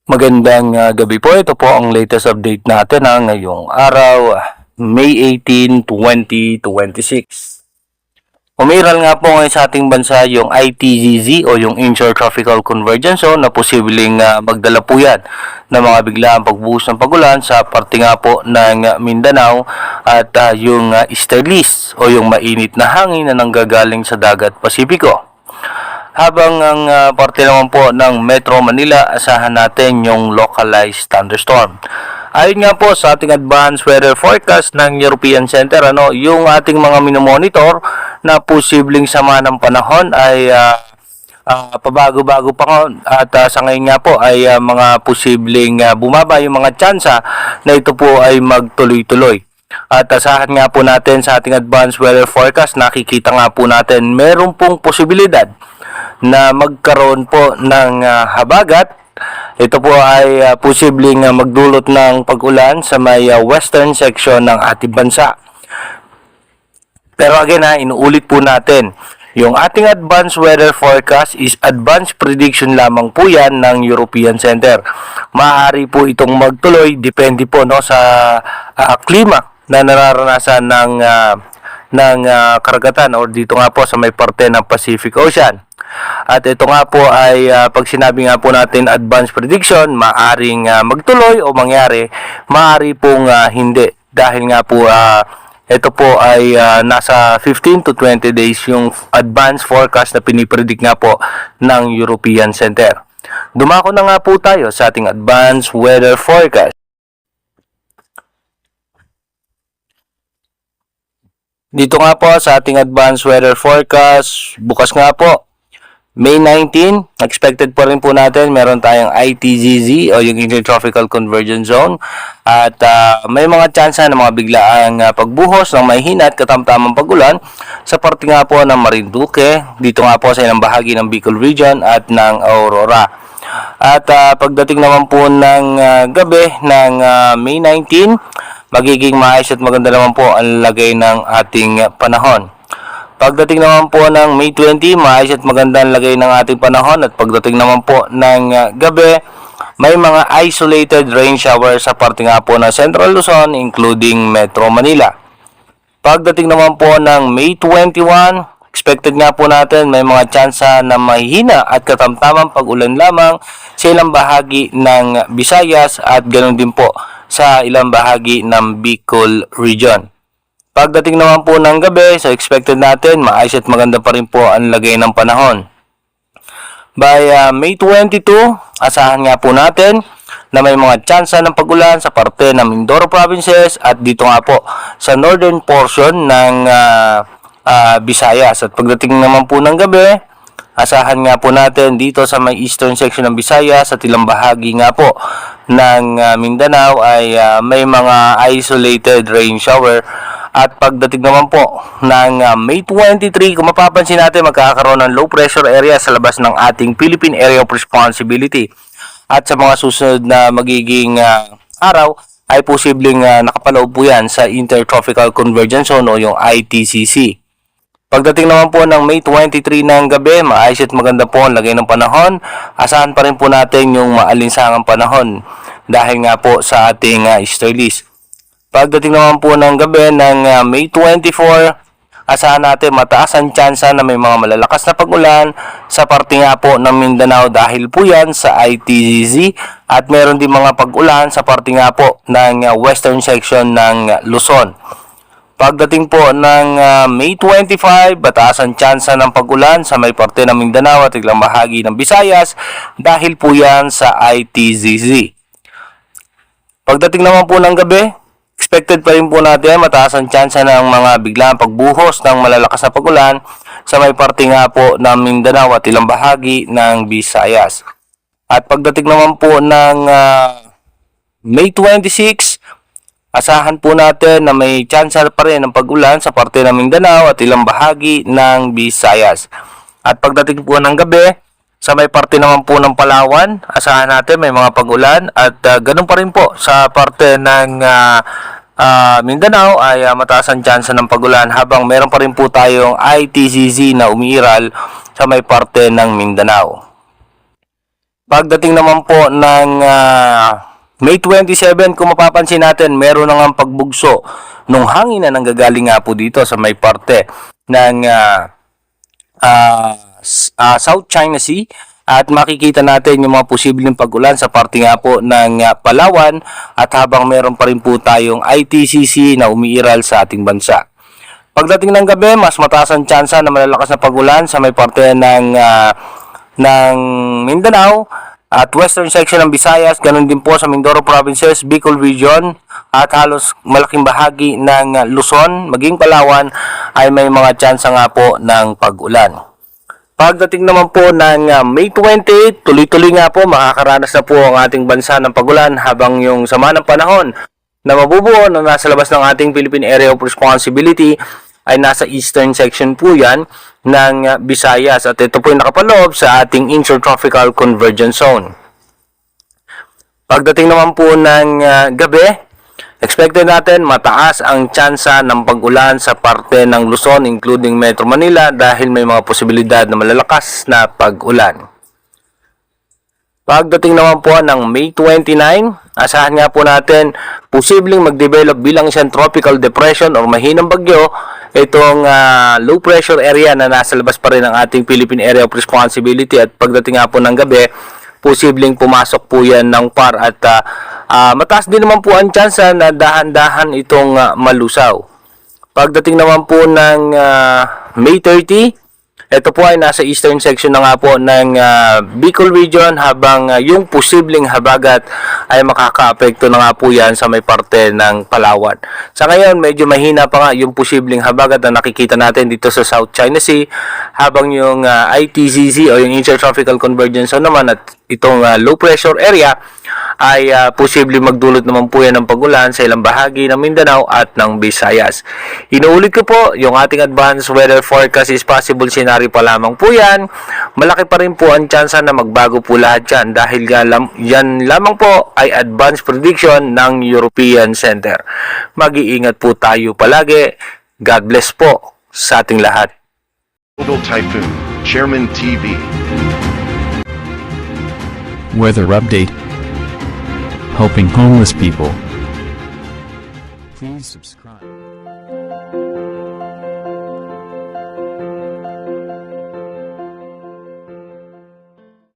Magandang gabi po. Ito po ang latest update natin ngayong araw, May 18, 2026. Umiral nga po ngayon sa ating bansa yung ITZZ o yung Intertropical Convergence Zone na posibleng magdala po yan ng mga biglaang pagbuhos ng pagulan sa parte nga po ng Mindanao at yung easterlies o yung mainit na hangin na nanggagaling sa dagat Pasipiko. Habang ang parte naman po ng Metro Manila, asahan natin yung localized thunderstorm. Ayon nga po sa ating advanced weather forecast ng European Center, yung ating mga minomonitor na posibleng sama ng panahon ay pabago-bago pa ngayon at sa ngayon nga po ay mga posibleng bumaba yung mga tsansa na ito po ay magtuloy-tuloy. At asahan nga po natin sa ating advanced weather forecast, nakikita nga po natin meron pong posibilidad na magkaroon po ng habagat. Ito po ay posibleng magdulot ng pag-ulan sa may western section ng ating bansa. Pero again inuulit po natin, yung ating advanced weather forecast is advanced prediction lamang po yan ng European Center. Maaari po itong magtuloy, depende po sa klima na nararanasan ng karagatan o dito nga po sa may parte ng Pacific Ocean. At ito nga po ay pag sinabi nga po natin advanced prediction, maaring magtuloy o mangyari, maaari pong hindi. Dahil nga po ito po ay nasa 15 to 20 days yung advanced forecast na pinipredict nga po ng European Center. Dumako na nga po tayo sa ating advanced weather forecast. Dito nga po sa ating advanced weather forecast, bukas nga po May 19, expected po rin po natin meron tayong ITZZ o yung Intertropical Convergence Zone at may mga tsansa ng mga biglaang pagbuhos ng mahina at katamtamang pagulan sa parte nga po ng Marinduque, dito nga po sa ilang bahagi ng Bicol Region at ng Aurora. At pagdating naman po ng gabi ng May 19, magiging maayos at maganda naman po ang lagay ng ating panahon. Pagdating naman po ng May 20, maayos at magandang lagay ng ating panahon at pagdating naman po ng gabi, may mga isolated rain shower sa parte nga po ng Central Luzon including Metro Manila. Pagdating naman po ng May 21, expected nga po natin may mga tsansa na mahihina at katamtamang pag-ulan lamang sa ilang bahagi ng Visayas at ganoon din po sa ilang bahagi ng Bicol Region. Pagdating naman po ng gabi, so expected natin, maayos at maganda pa rin po ang lagay ng panahon. By May 22, asahan nga po natin na may mga tsansa ng pag-ulan sa parte ng Mindoro Provinces at dito nga po sa northern portion ng Visayas. At pagdating naman po ng gabi, asahan nga po natin dito sa may eastern section ng Visayas at ilang bahagi nga po ng Mindanao ay may mga isolated rain shower. At pagdating naman po ng May 23, kung mapapansin natin, magkakaroon ng low pressure area sa labas ng ating Philippine Area of Responsibility. At sa mga susunod na magiging araw, ay posibleng nakapaloob po yan sa Intertropical Convergence Zone o yung ITCC. Pagdating naman po ng May 23 ng gabi, maayos at maganda po ang lagay ng panahon. Asahan pa rin po natin yung maalinsangang panahon dahil nga po sa ating easterlies. Pagdating naman po ng gabi ng May 24, asahan natin mataas ang tsansa na may mga malalakas na pag-ulan sa parte nga po ng Mindanao dahil po yan sa ITZZ at meron din mga pag-ulan sa parte nga po ng western section ng Luzon. Pagdating po ng May 25, mataas ang tsansa ng pag-ulan sa may parte ng Mindanao at ilang bahagi ng Visayas dahil po yan sa ITZZ. Pagdating naman po ng gabi, expected pa rin po natin mataas ang tsansa ng mga biglang pagbuhos ng malalakas na pag-ulan sa may parte nga po ng Mindanao at ilang bahagi ng Visayas. At pagdating naman po ng May 26, asahan po natin na may tsansa pa rin ng pag-ulan sa parte ng Mindanao at ilang bahagi ng Visayas. At pagdating po ng gabi, sa may parte naman po ng Palawan, asahan natin may mga pag-ulan at ganun pa rin po sa parte ng Mindanao ay mataas ang tsansa ng pag-ulan habang meron pa rin po tayong ITCZ na umiiral sa may parte ng Mindanao. Pagdating naman po ng May 27, kung mapapansin natin, meron na nga pagbugso nung hangin na nanggagaling nga po dito sa may parte ng South China Sea, at makikita natin yung mga posibleng pag-ulan sa parte nga po ng Palawan, at habang meron pa rin po tayong ITCC na umiiral sa ating bansa. Pagdating ng gabi, mas mataas ang tsansa na malalakas na pag-ulan sa may parte ng Mindanao at western section ng Visayas, ganun din po sa Mindoro Provinces, Bicol Region, at halos malaking bahagi ng Luzon, maging Palawan, ay may mga tsansa nga po ng pag-ulan. Pagdating naman po ng May 20, tuloy-tuloy nga po, makakaranas na po ang ating bansa ng pag-ulan, habang yung sama ng panahon na mabubuo na nasa labas ng ating Philippine Area of Responsibility ay nasa eastern section po yan ng Visayas, at ito po yung nakapaloob sa ating Intertropical Convergence Zone. Pagdating naman po ng gabi, expected natin mataas ang tsansa ng pag-ulan sa parte ng Luzon, including Metro Manila, dahil may mga posibilidad na malalakas na pag-ulan. Pagdating naman po ng May 29, asahan nga po natin posibleng mag-develop bilang isang tropical depression or mahinang bagyo itong low pressure area na nasa labas pa rin ng ating Philippine Area of Responsibility, at pagdating nga po ng gabi, posibleng pumasok po yan ng PAR, at mataas din naman po ang tsansa na dahan-dahan itong malusaw. Pagdating naman po ng May 30, ito po ay nasa eastern section na nga po ng Bicol Region, habang yung posibleng habagat ay makaka-apekto na nga po yan sa may parte ng Palawan. Sa ngayon, medyo mahina pa nga yung posibleng habagat na nakikita natin dito sa South China Sea, habang yung ITCC o yung Intertropical Convergence Zone naman at itong low pressure area ay posibleng magdulot naman po yan ng pag-ulan sa ilang bahagi ng Mindanao at ng Visayas. Inuulit ko po, yung ating advanced weather forecast is possible scenario pa lamang po yan. Malaki pa rin po ang tsansa na magbago po lahat yan, dahil yan lamang po ay advanced prediction ng European Center. Mag-iingat po tayo palagi. God bless po sa ating lahat. Global Typhoon, Chairman TV. Weather update. Helping homeless people. Please subscribe.